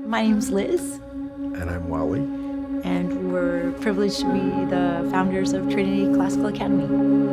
My name's Liz. And I'm Wally. And we're privileged to be the founders of Trinity Classical Academy.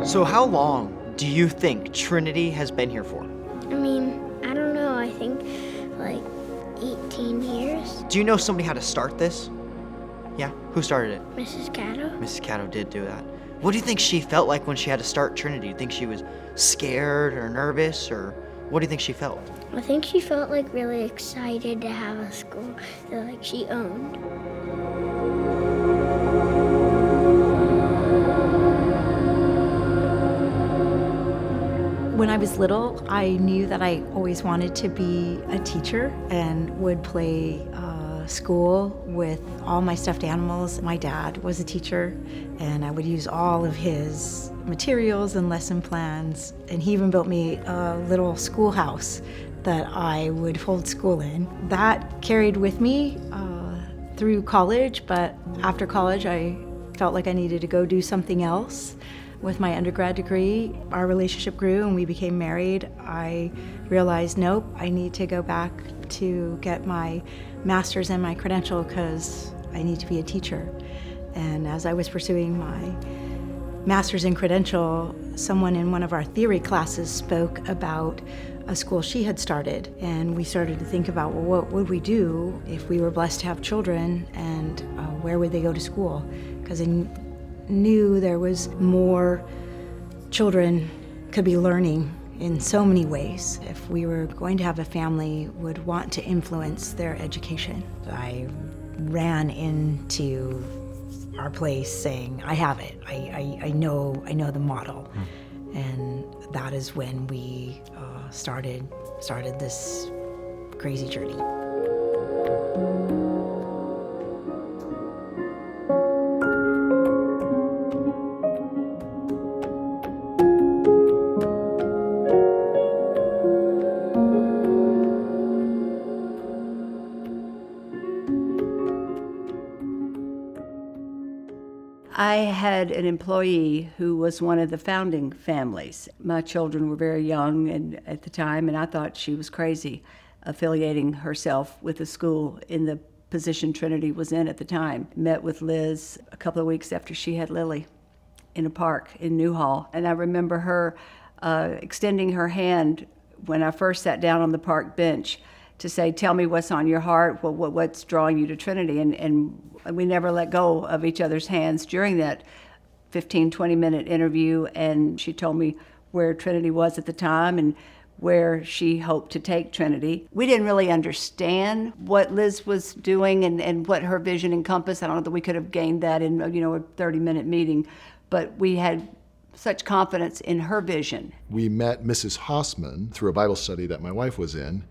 So how long do you think Trinity has been here for? I don't know, I think like 18 years. Do you know somebody how to start this? Yeah, who started it? Mrs. Gatto? Mrs. Caddo did do that. What do you think she felt like when she had to start Trinity? Do you think she was scared or nervous, or what do you think she felt? I think she felt like really excited to have a school that like she owned. When I was little, I knew that I always wanted to be a teacher and would play school with all my stuffed animals. My dad was a teacher, and I would use all of his materials and lesson plans, and he even built me a little schoolhouse that I would hold school in. That carried with me through college, but after college I felt like I needed to go do something else. With my undergrad degree, our relationship grew and we became married. I realized, nope, I need to go back to get my master's and my credential because I need to be a teacher. And as I was pursuing my master's and credential, someone in one of our theory classes spoke about a school she had started. And we started to think about, well, what would we do if we were blessed to have children, and where would they go to school? Because I knew there was more children could be learning in so many ways. If we were going to have a family, would want to influence their education. I ran into our place saying, I have it, I know the model. And that is when we started this crazy journey. I had an employee who was one of the founding families. My children were very young at the time, and I thought she was crazy, affiliating herself with the school in the position Trinity was in at the time. Met with Liz a couple of weeks after she had Lily in a park in Newhall, and I remember her extending her hand when I first sat down on the park bench to say, tell me what's on your heart, what's drawing you to Trinity, and we never let go of each other's hands during that 15, 20-minute interview, and she told me where Trinity was at the time and where she hoped to take Trinity. We didn't really understand what Liz was doing and what her vision encompassed. I don't know that we could have gained that in a 30-minute meeting, but we had such confidence in her vision. We met Mrs. Hossman through a Bible study that my wife was in,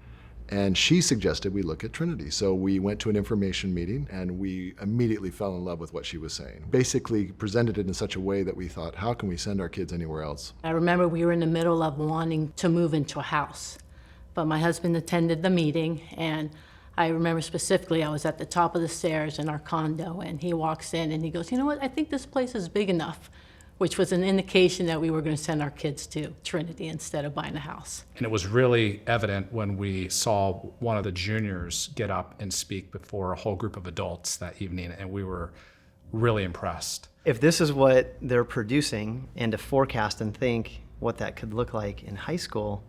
and she suggested we look at Trinity. So we went to an information meeting, and we immediately fell in love with what she was saying. Basically presented it in such a way that we thought, how can we send our kids anywhere else? I remember we were in the middle of wanting to move into a house, but my husband attended the meeting, and I remember specifically I was at the top of the stairs in our condo, and he walks in and he goes, you know what, I think this place is big enough, which was an indication that we were going to send our kids to Trinity instead of buying a house. And it was really evident when we saw one of the juniors get up and speak before a whole group of adults that evening, and we were really impressed. If this is what they're producing, and to forecast and think what that could look like in high school,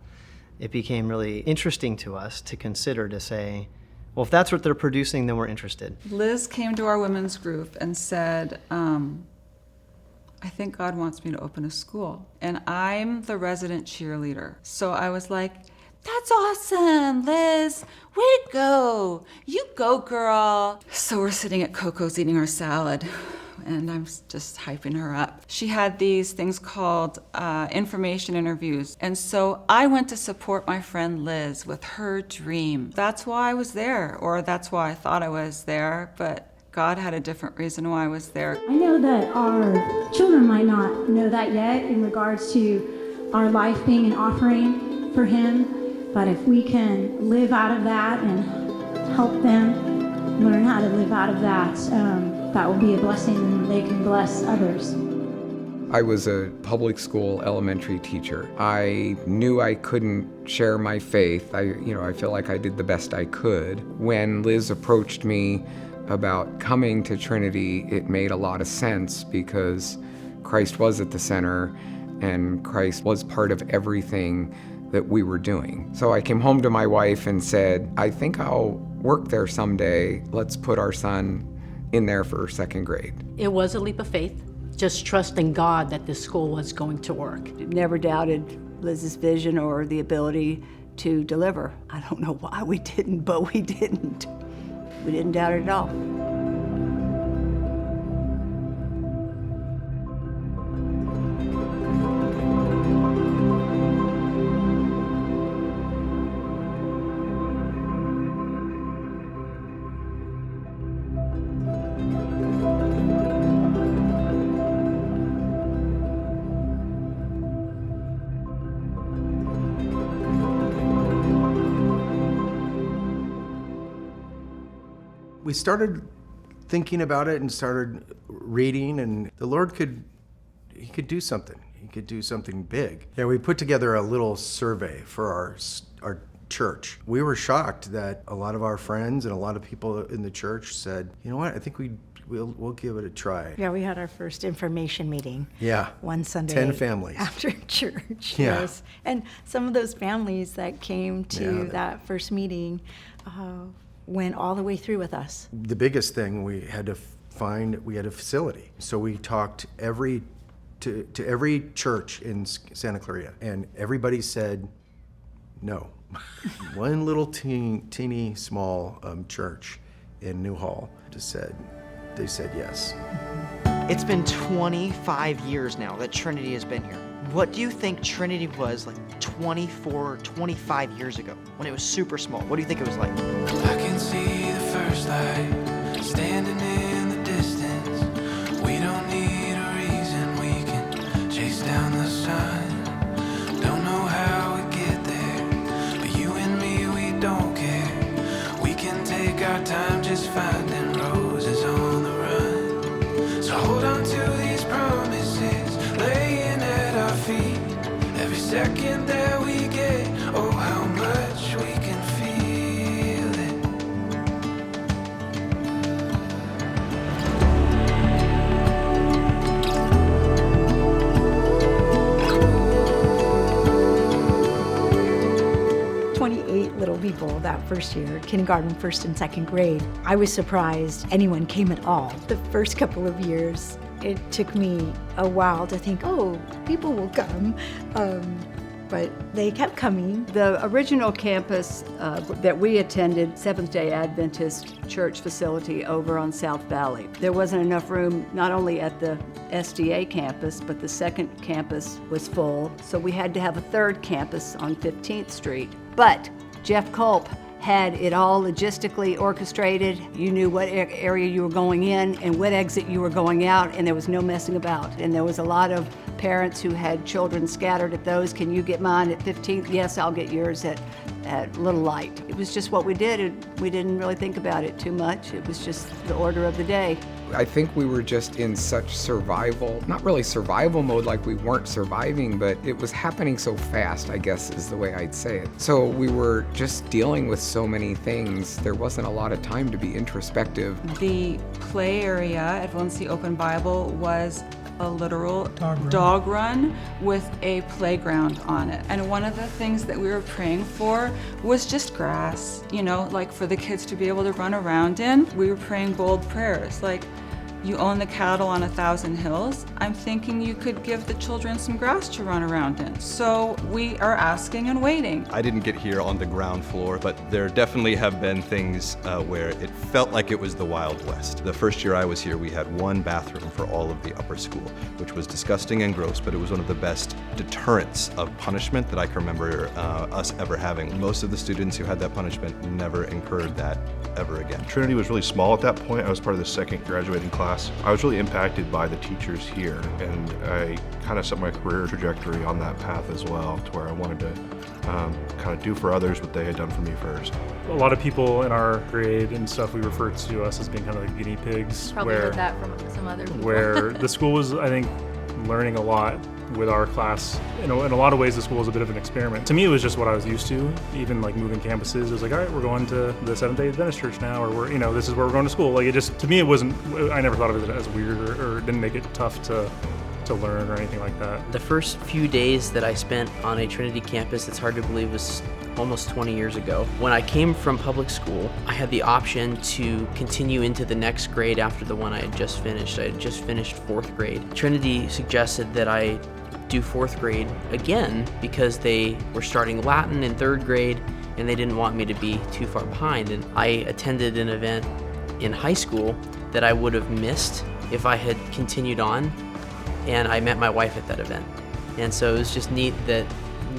it became really interesting to us to consider, to say, well, if that's what they're producing, then we're interested. Liz came to our women's group and said, I think God wants me to open a school, and I'm the resident cheerleader. So I was like, that's awesome, Liz, way to go. You go, girl. So we're sitting at Coco's eating our salad, and I'm just hyping her up. She had these things called information interviews, and so I went to support my friend Liz with her dream. That's why I was there, or that's why I thought I was there, but God had a different reason why I was there. I know that our children might not know that yet in regards to our life being an offering for Him, but if we can live out of that and help them learn how to live out of that, that will be a blessing, and they can bless others. I was a public school elementary teacher. I knew I couldn't share my faith. I feel like I did the best I could. When Liz approached me about coming to Trinity, it made a lot of sense because Christ was at the center and Christ was part of everything that we were doing. So I came home to my wife and said, I think I'll work there someday. Let's put our son in there for second grade. It was a leap of faith, just trusting God that this school was going to work. Never doubted Liz's vision or the ability to deliver. I don't know why we didn't, but we didn't. We didn't doubt it at all. We started thinking about it and started reading, and the Lord could do something. He could do something big. Yeah, we put together a little survey for our church. We were shocked that a lot of our friends and a lot of people in the church said, you know what, I think we'll give it a try. Yeah, we had our first information meeting. Yeah. One Sunday. 10 families. After church. Yeah. Yes. And some of those families that came to that first meeting went all the way through with us. The biggest thing we had to we had a facility. So we talked to every church in Santa Clarita, and everybody said no. One little teeny small church in New Hall they said yes. It's been 25 years now that Trinity has been here. What do you think Trinity was like 24, 25 years ago when it was super small? What do you think it was like? I can see the first light standing in the distance. We don't need a reason, we can chase down the sun. Don't know how we get there, but you and me, we don't care. We can take our time just finding roses on the run. So hold on to these promises, laying at our feet. Every second that we get, oh how much we can feel it. 28 little people that first year, kindergarten, first and second grade. I was surprised anyone came at all. The first couple of years, it took me a while to think, oh, people will come. But they kept coming. The original campus that we attended, Seventh-day Adventist church facility over on South Valley. There wasn't enough room not only at the SDA campus, but the second campus was full. So we had to have a third campus on 15th Street. But Jeff Culp had it all logistically orchestrated. You knew what area you were going in and what exit you were going out, and there was no messing about. And there was a lot of parents who had children scattered at those. Can you get mine at 15th? Yes, I'll get yours at Little Light. It was just what we did. We didn't really think about it too much. It was just the order of the day. I think we were just in such survival, not really survival mode like we weren't surviving, but it was happening so fast, I guess is the way I'd say it. So we were just dealing with so many things. There wasn't a lot of time to be introspective. The play area at Valencia Open Bible was a literal dog run with a playground on it. And one of the things that we were praying for was just grass, like for the kids to be able to run around in. We were praying bold prayers, like, you own the cattle on 1,000 hills. I'm thinking you could give the children some grass to run around in. So we are asking and waiting. I didn't get here on the ground floor, but there definitely have been things where it felt like it was the Wild West. The first year I was here, we had one bathroom for all of the upper school, which was disgusting and gross, but it was one of the best deterrence of punishment that I can remember us ever having. Most of the students who had that punishment never incurred that ever again. Trinity was really small at that point. I was part of the second graduating class. I was really impacted by the teachers here, and I kind of set my career trajectory on that path as well, to where I wanted to kind of do for others what they had done for me first. A lot of people in our grade and stuff, we refer to us as being kind of like guinea pigs. Probably heard that from some other people. Where the school was, I think, learning a lot with our class. In a lot of ways, the school was a bit of an experiment. To me, it was just what I was used to. Even like moving campuses, it was like, all right, we're going to the Seventh-day Adventist Church now, or this is where we're going to school. Like, it just, to me, it wasn't, I never thought of it as weird or didn't make it tough to learn or anything like that. The first few days that I spent on a Trinity campus, it's hard to believe, was almost 20 years ago. When I came from public school, I had the option to continue into the next grade after the one I had just finished. I had just finished 4th grade. Trinity suggested that I do 4th grade again because they were starting Latin in 3rd grade and they didn't want me to be too far behind. And I attended an event in high school that I would have missed if I had continued on, and I met my wife at that event. And so it was just neat that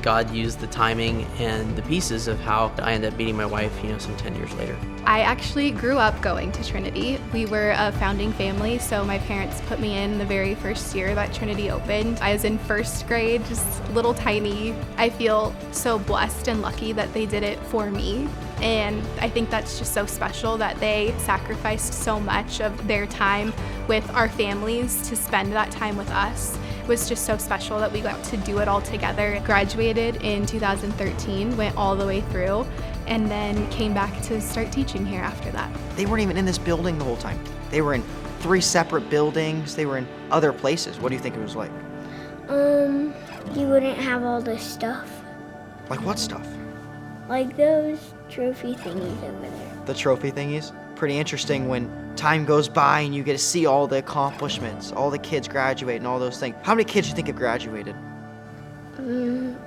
God used the timing and the pieces of how I ended up meeting my wife, some 10 years later. I actually grew up going to Trinity. We were a founding family, so my parents put me in the very first year that Trinity opened. I was in 1st grade, just little tiny. I feel so blessed and lucky that they did it for me. And I think that's just so special that they sacrificed so much of their time with our families to spend that time with us. It was just so special that we got to do it all together. Graduated in 2013, went all the way through, and then came back to start teaching here after that. They weren't even in this building the whole time. They were in 3 separate buildings. They were in other places. What do you think it was like? You wouldn't have all this stuff. Like what stuff? Like those trophy thingies over there. The trophy thingies? Pretty interesting when time goes by and you get to see all the accomplishments, all the kids graduate and all those things. How many kids do you think have graduated?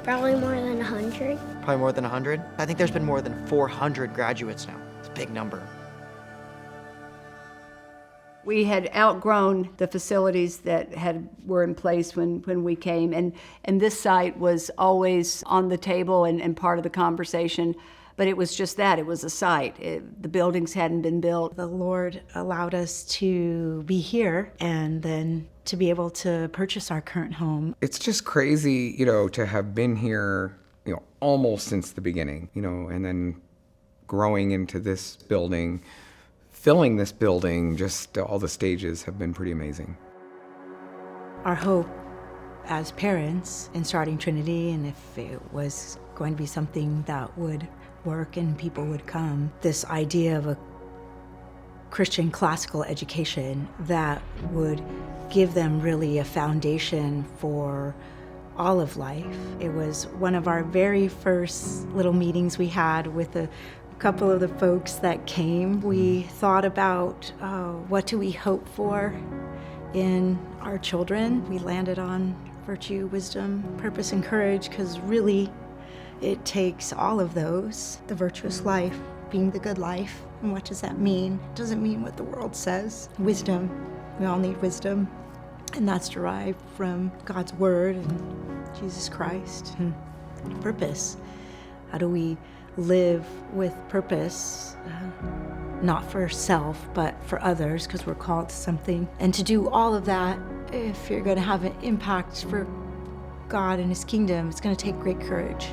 Probably more than 100. Probably more than 100? I think there's been more than 400 graduates now. It's a big number. We had outgrown the facilities that were in place when we came, and this site was always on the table and part of the conversation, but it was just that, it was a site. The buildings hadn't been built. The Lord allowed us to be here and then to be able to purchase our current home. It's just crazy, to have been here, almost since the beginning, and then growing into this building, filling this building, just all the stages have been pretty amazing. Our hope as parents in starting Trinity, and if it was going to be something that would work and people would come, this idea of a Christian classical education that would give them really a foundation for all of life. It was one of our very first little meetings we had with a couple of the folks that came. We thought about what do we hope for in our children. We landed on virtue, wisdom, purpose, and courage, because really it takes all of those. The virtuous life being the good life. And what does that mean? It doesn't mean what the world says. Wisdom, we all need wisdom. And that's derived from God's word and Jesus Christ. And purpose. How do we live with purpose, not for self, but for others, because we're called to something. And to do all of that, if you're going to have an impact for God and His kingdom, it's going to take great courage.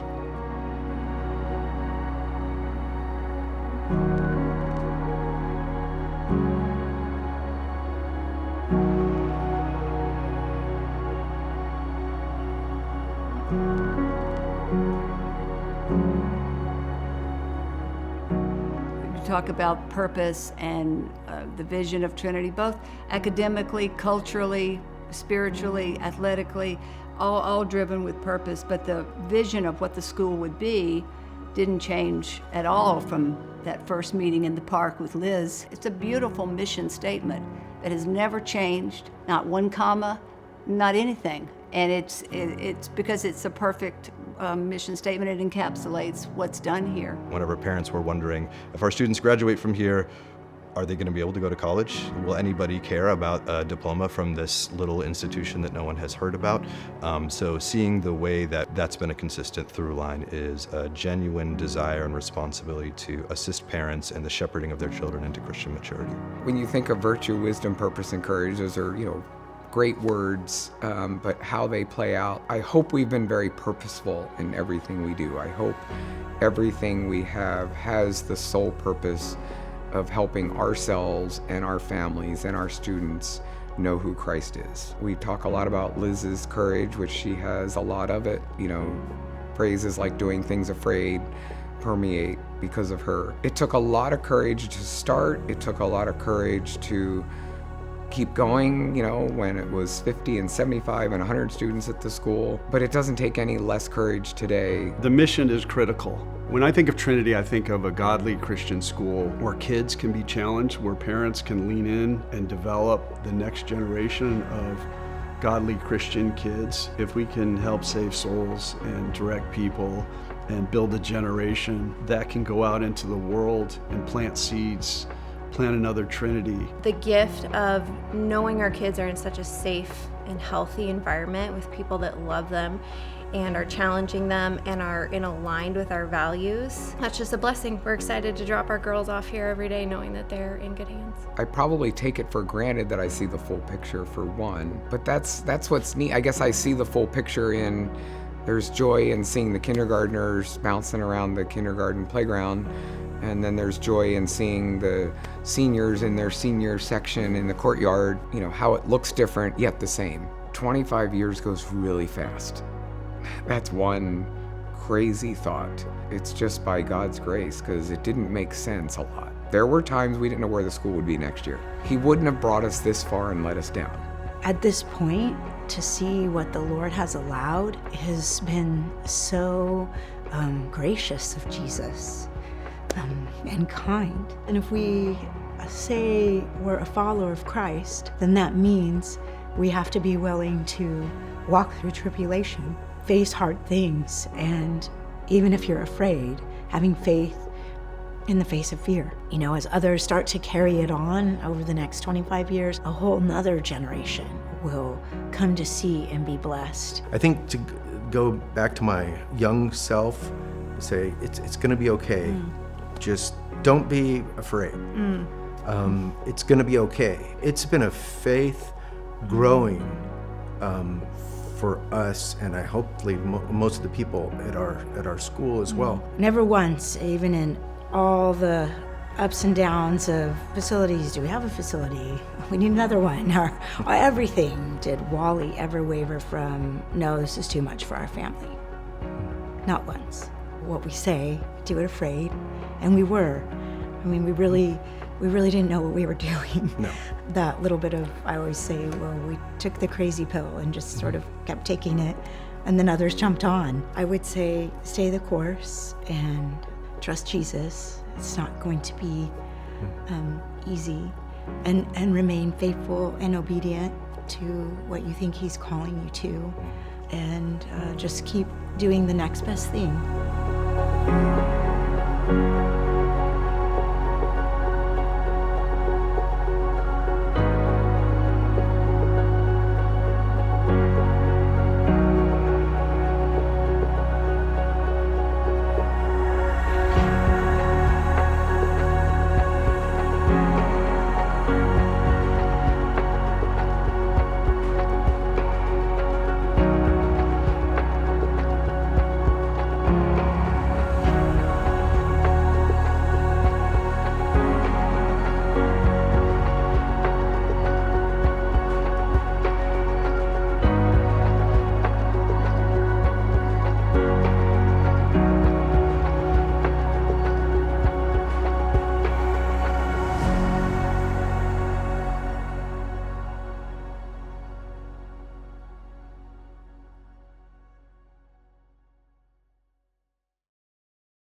Talk about purpose and the vision of Trinity, both academically, culturally, spiritually, athletically, all driven with purpose. But the vision of what the school would be didn't change at all from that first meeting in the park with Liz. It's a beautiful mission statement that has never changed, not one comma, not anything. And it's because it's a perfect mission statement. It encapsulates what's done here. One of our parents were wondering, if our students graduate from here, Are they going to be able to go to college? Will anybody care about a diploma from this little institution that no one has heard about? So seeing the way that that's been a consistent through line is a genuine desire and responsibility to assist parents in the shepherding of their children into Christian maturity. When you think of virtue, wisdom, purpose, and courage, those are, great words, but how they play out, I hope we've been very purposeful in everything we do. I hope everything we have has the sole purpose of helping ourselves and our families and our students know who Christ is. We talk a lot about Liz's courage, which she has a lot of it. Phrases like doing things afraid permeate because of her. It took a lot of courage to start. It took a lot of courage to keep going, when it was 50 and 75 and 100 students at the school. But it doesn't take any less courage today. The mission is critical. When I think of Trinity, I think of a godly Christian school where kids can be challenged, where parents can lean in and develop the next generation of godly Christian kids. If we can help save souls and direct people and build a generation that can go out into the world and plant seeds, plant another Trinity. The gift of knowing our kids are in such a safe and healthy environment with people that love them and are challenging them and are aligned with our values. That's just a blessing. We're excited to drop our girls off here every day knowing that they're in good hands. I probably take it for granted that I see the full picture for one, but that's what's neat. I guess I see the full picture in there's joy in seeing the kindergartners bouncing around the kindergarten playground, and then there's joy in seeing the seniors in their senior section in the courtyard, how it looks different yet the same. 25 years goes really fast. That's one crazy thought. It's just by God's grace, because it didn't make sense a lot. There were times we didn't know where the school would be next year. He wouldn't have brought us this far and let us down. At this point, to see what the Lord has allowed has been so gracious of Jesus and kind. And if we say we're a follower of Christ, then that means we have to be willing to walk through tribulation, face hard things, and even if you're afraid, having faith in the face of fear. As others start to carry it on over the next 25 years, a whole nother generation will come to see and be blessed. I think to go back to my young self, say, it's gonna be okay. Just don't be afraid. It's gonna be okay. It's been a faith growing for us, and I hopefully most of the people at our school as well. Never once, even in all the ups and downs of facilities, do we have a facility? We need another one, or everything. Did Wally ever waver from, no, this is too much for our family? Not once. What we say, do it afraid, and we were. We really didn't know what we were doing. No. That little bit of, I always say, well, we took the crazy pill and just sort of kept taking it, and then others jumped on. I would say, stay the course and trust Jesus. It's not going to be easy, and remain faithful and obedient to what you think He's calling you to, and just keep doing the next best thing.